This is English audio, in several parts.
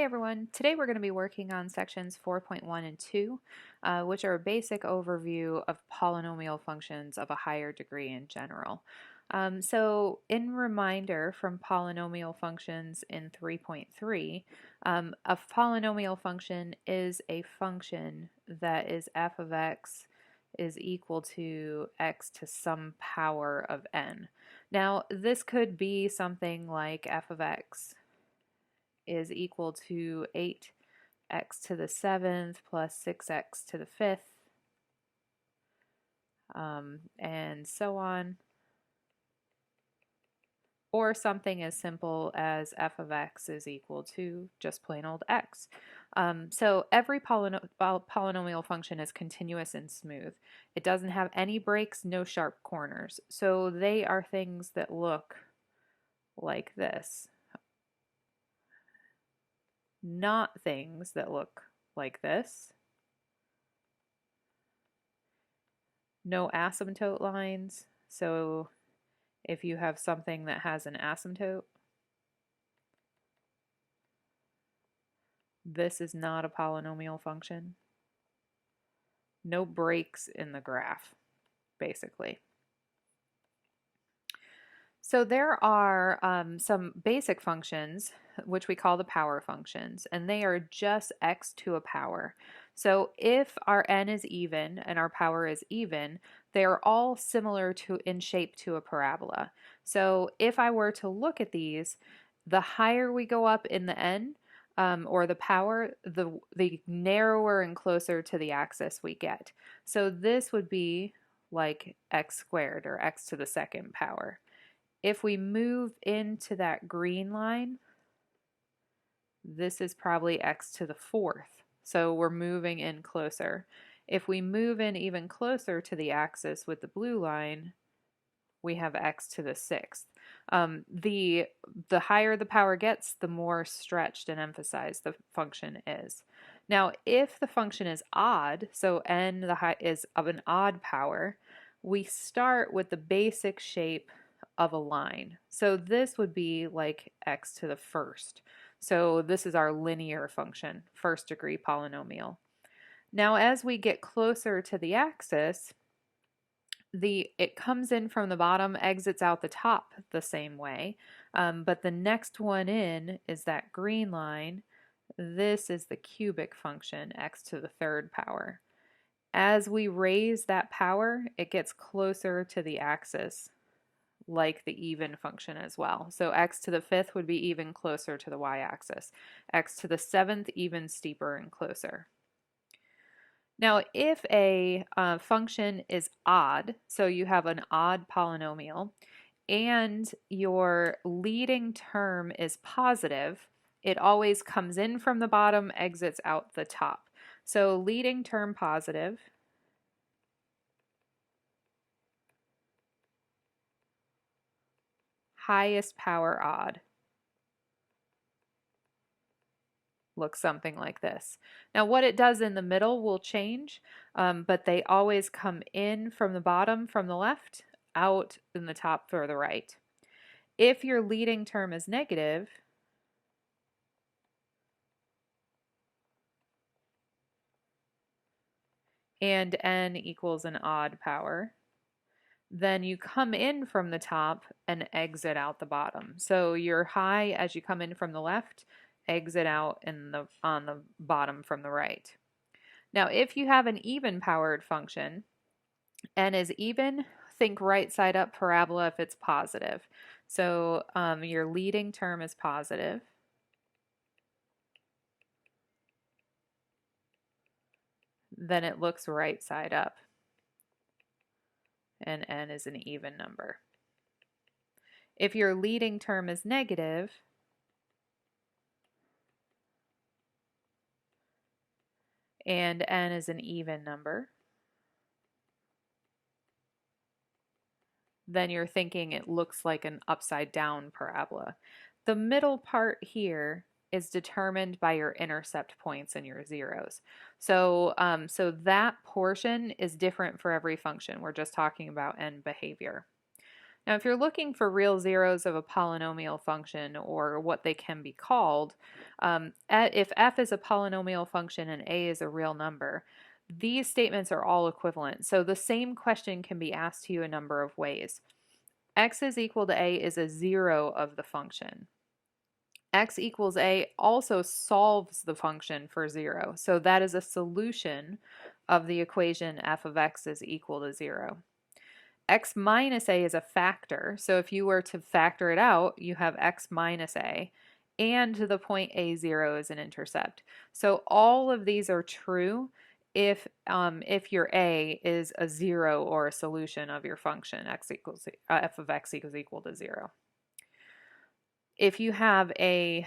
Hey everyone, today we're going to be working on sections 4.1 and 2, which are a basic overview of polynomial functions of a higher degree in general. So in reminder from polynomial functions in 3.3, a polynomial function is a function that is f of x is equal to x to some power of n. Now this could be something like f of x is equal to 8x to the 7th plus 6x to the 5th, and so on. Or something as simple as f of x is equal to just plain old x. So every polynomial function is continuous and smooth. It doesn't have any breaks, no sharp corners. So they are things that look like this. Not things that look like this. No asymptote lines. So if you have something that has an asymptote, this is not a polynomial function. No breaks in the graph, basically. So there are some basic functions, which we call the power functions, and they are just x to a power. So if our n is even and our power is even, they are all similar in shape to a parabola. So if I were to look at these, the higher we go up in the n, or the power, the narrower and closer to the axis we get. So this would be like x squared or x to the second power. If we move into that green line, this is probably x to the 4th. So we're moving in closer. If we move in even closer to the axis with the blue line, we have x to the 6th. The higher the power gets, the more stretched and emphasized the function is. Now, if the function is odd, so n is of an odd power, we start with the basic shape of a line. So this would be like x to the 1st. So this is our linear function, first degree polynomial. Now as we get closer to the axis, it comes in from the bottom, exits out the top the same way, but the next one in is that green line. This is the cubic function, x to the 3rd power. As we raise that power, it gets closer to the axis, like the even function as well. So x to the 5th would be even closer to the y-axis. X to the 7th even steeper and closer. Now if a function is odd, so you have an odd polynomial, and your leading term is positive, it always comes in from the bottom, exits out the top. So leading term positive, highest power odd. Looks something like this. Now what it does in the middle will change, but they always come in from the bottom from the left, out in the top for the right. If your leading term is negative, and n equals an odd power, then you come in from the top and exit out the bottom. So you're high as you come in from the left, exit out on the bottom from the right. Now if you have an even powered function, n is even, think right side up parabola if it's positive. So your leading term is positive. Then it looks right side up, and n is an even number. If your leading term is negative, and n is an even number, then you're thinking it looks like an upside down parabola. The middle part here is determined by your intercept points and your zeros. So, so that portion is different for every function. We're just talking about n behavior. Now, if you're looking for real zeros of a polynomial function or what they can be called, if f is a polynomial function and a is a real number, these statements are all equivalent. So the same question can be asked to you a number of ways. X is equal to a is a zero of the function. X equals a also solves the function for 0. So that is a solution of the equation f of x is equal to 0. X minus a is a factor. So if you were to factor it out, you have x minus a, and the point a0 is an intercept. So all of these are true if your a is a 0 or a solution of your function f of x equals equal to 0. If you have a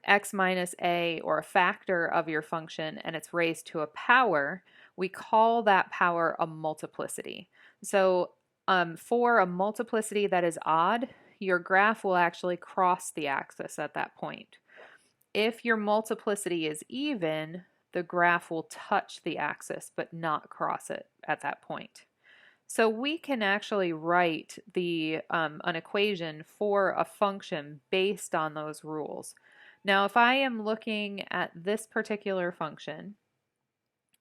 x minus a or a factor of your function and it's raised to a power, we call that power a multiplicity. So for a multiplicity that is odd, your graph will actually cross the axis at that point. If your multiplicity is even, the graph will touch the axis but not cross it at that point. So we can actually write an equation for a function based on those rules. Now, if I am looking at this particular function,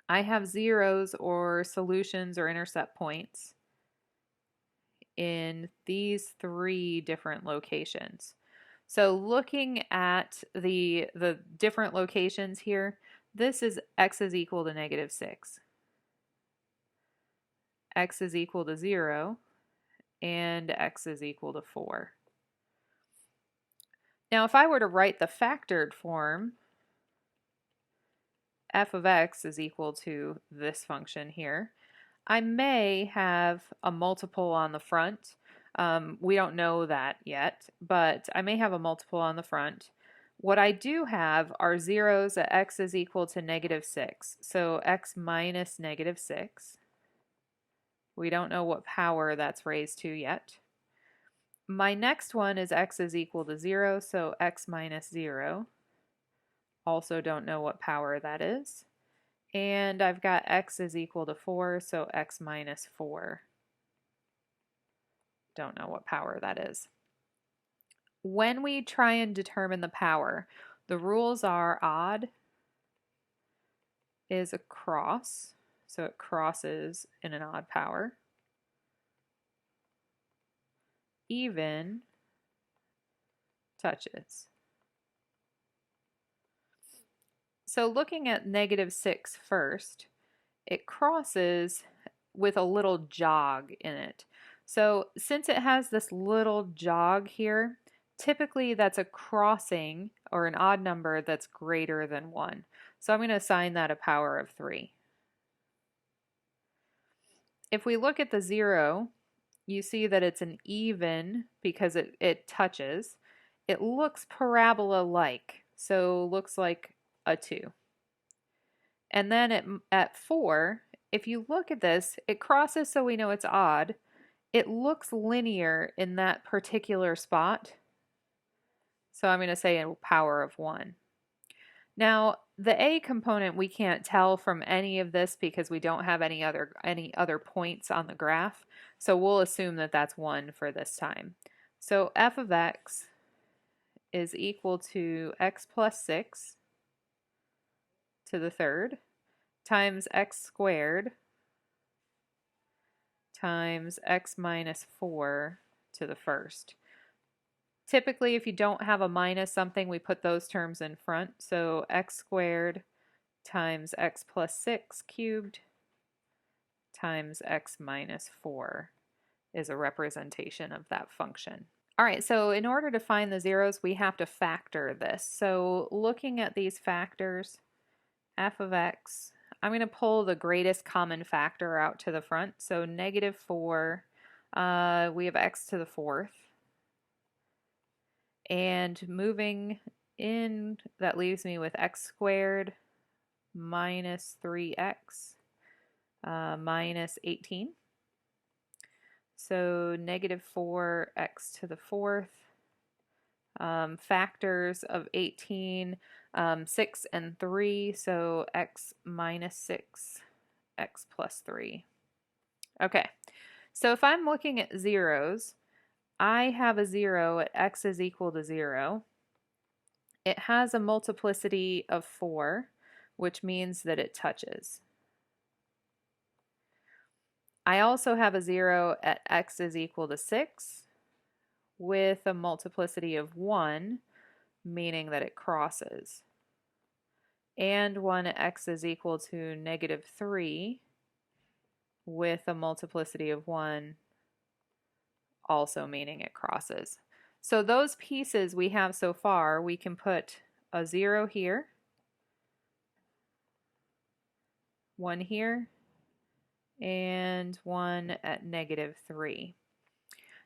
I have zeros or solutions or intercept points in these 3 different locations. So looking at the different locations here, this is x is equal to -6. X is equal to 0, and x is equal to 4. Now, if I were to write the factored form, f of x is equal to this function here, I may have a multiple on the front. We don't know that yet, but I may have a multiple on the front. What I do have are zeros at x is equal to -6, so x minus -6. We don't know what power that's raised to yet. My next one is x is equal to 0, so x minus 0. Also don't know what power that is. And I've got x is equal to 4, so x minus 4. Don't know what power that is. When we try and determine the power, the rules are odd is a cross, so it crosses in an odd power. Even touches. So looking at -6 first, it crosses with a little jog in it. So since it has this little jog here, typically that's a crossing or an odd number that's greater than 1. So I'm going to assign that a power of 3. If we look at the 0, you see that it's an even because it touches. It looks parabola-like, so looks like a 2. And then at 4, if you look at this, it crosses so we know it's odd. It looks linear in that particular spot. So I'm going to say a power of 1. Now, the a component we can't tell from any of this because we don't have any other points on the graph. So we'll assume that that's 1 for this time. So f of x is equal to x plus 6 to the third times x squared times x minus 4 to the first. Typically, if you don't have a minus something, we put those terms in front. So x squared times x plus 6 cubed times x minus 4 is a representation of that function. All right, so in order to find the zeros, we have to factor this. So looking at these factors, f of x, I'm going to pull the greatest common factor out to the front. So -4, we have x to the 4th. And moving in, that leaves me with x squared minus 3x minus 18. So -4x to the 4th. Factors of 18, 6 and 3, so x minus 6, x plus 3. Okay, so if I'm looking at zeros, I have a 0 at x is equal to 0. It has a multiplicity of 4, which means that it touches. I also have a 0 at x is equal to 6 with a multiplicity of 1, meaning that it crosses. And 1 at x is equal to negative 3 with a multiplicity of 1, also meaning it crosses. So those pieces we have so far, we can put a 0 here, 1 here, and 1 at negative 3.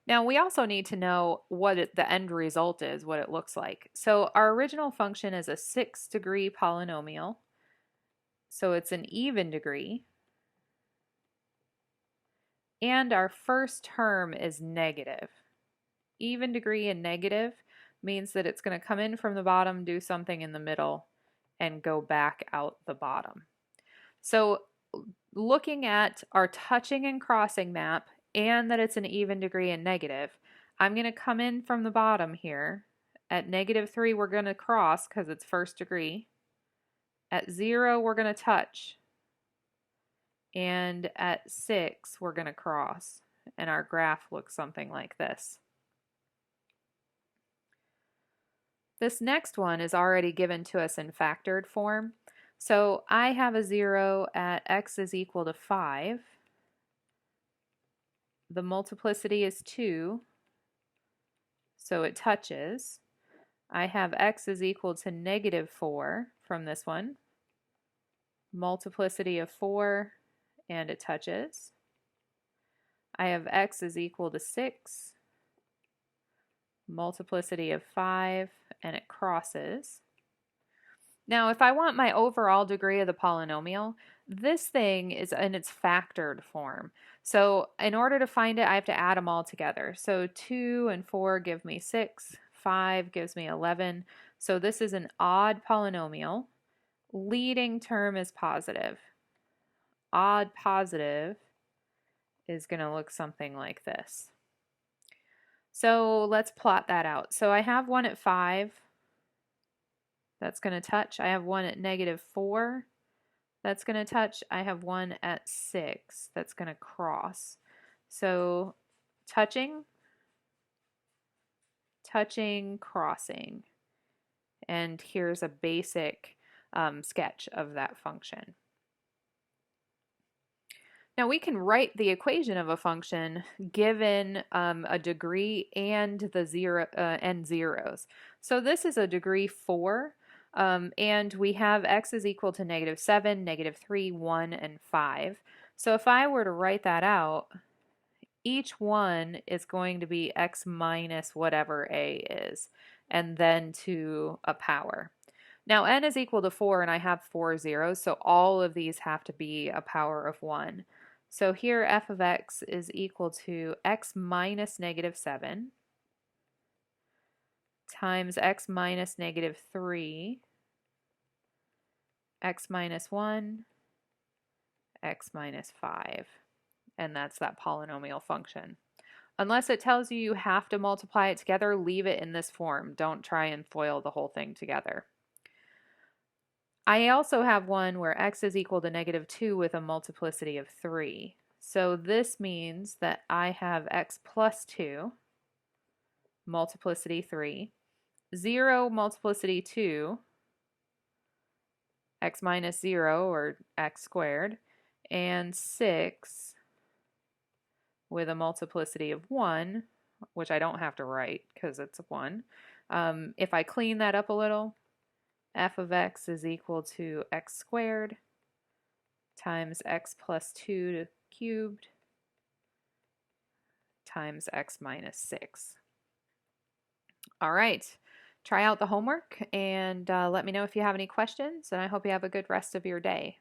Now we also need to know what the end result is, what it looks like. So our original function is a 6-degree polynomial, so it's an even degree, and our first term is negative. Even degree and negative means that it's going to come in from the bottom, do something in the middle, and go back out the bottom. So looking at our touching and crossing map and that it's an even degree and negative, I'm going to come in from the bottom here. At negative 3 we're going to cross because it's first degree. At 0 we're going to touch. And at 6 we're going to cross. And our graph looks something like this. This next one is already given to us in factored form. So I have a 0 at x is equal to 5. The multiplicity is 2, so it touches. I have x is equal to negative 4 from this one. Multiplicity of 4, and it touches. I have x is equal to 6. Multiplicity of 5, and it crosses. Now, if I want my overall degree of the polynomial, this thing is in its factored form. So in order to find it, I have to add them all together. So 2 and 4 give me 6, 5 gives me 11. So this is an odd polynomial. Leading term is positive. Odd positive is going to look something like this. So let's plot that out. So I have one at 5. That's going to touch. I have one at negative 4. That's going to touch. I have one at 6. That's going to cross. So touching, touching, crossing. And here's a basic sketch of that function. Now we can write the equation of a function given a degree and the and zeros. So this is a degree 4. And we have x is equal to negative 7, negative 3, 1, and 5. So if I were to write that out, each one is going to be x minus whatever a is, and then to a power. Now n is equal to 4, and I have 4 zeros, so all of these have to be a power of 1. So here f of x is equal to x minus negative 7 times x minus negative 3, x minus 1, x minus 5. And that's that polynomial function. Unless it tells you you have to multiply it together, leave it in this form. Don't try and FOIL the whole thing together. I also have one where x is equal to negative 2 with a multiplicity of 3. So this means that I have x plus 2, multiplicity 3, 0 multiplicity 2, x minus 0 or x squared, and 6 with a multiplicity of 1, which I don't have to write because it's 1. If I clean that up a little, f of x is equal to x squared times x plus 2 cubed times x minus 6. All right, try out the homework and let me know if you have any questions, and I hope you have a good rest of your day.